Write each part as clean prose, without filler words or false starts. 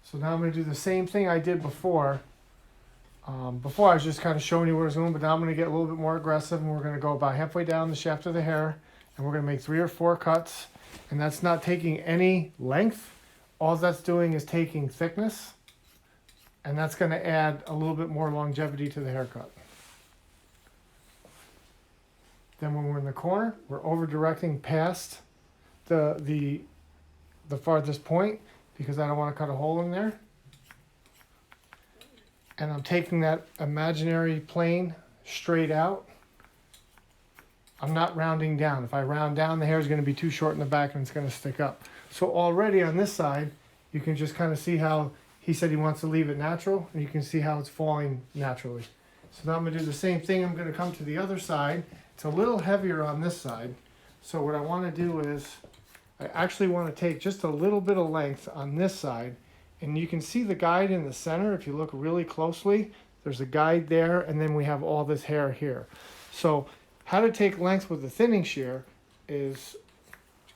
So now I'm going to do the same thing I did before. Before I was just kind of showing you what I was doing, but now I'm going to get a little bit more aggressive, and we're going to go about halfway down the shaft of the hair, and we're going to make 3 or 4 cuts, and that's not taking any length. All that's doing is taking thickness, and that's going to add a little bit more longevity to the haircut. Then when we're in the corner, we're over directing past the farthest point because I don't want to cut a hole in there. And I'm taking that imaginary plane straight out. I'm not rounding down. If I round down, the hair is going to be too short in the back and it's going to stick up. So already on this side, you can just kind of see how he said he wants to leave it natural, and you can see how it's falling naturally. So now I'm going to do the same thing. I'm going to come to the other side. It's a little heavier on this side. So what I want to do is I actually want to take just a little bit of length on this side. And you can see the guide in the center. If you look really closely, there's a guide there, and then we have all this hair here. So how to take length with the thinning shear is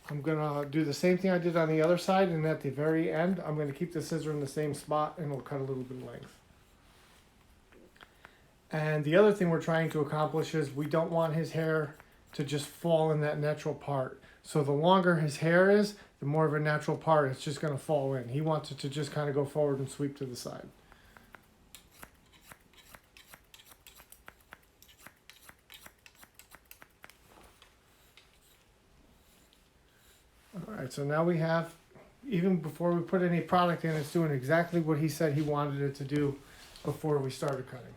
I'm going to do the same thing I did on the other side, and at the very end, I'm going to keep the scissor in the same spot, and it'll cut a little bit of length. And the other thing we're trying to accomplish is we don't want his hair to just fall in that natural part. So the longer his hair is, the more of a natural part it's just going to fall in. He wants it to just kind of go forward and sweep to the side. All right, so now we have, even before we put any product in, it's doing exactly what he said he wanted it to do before we started cutting.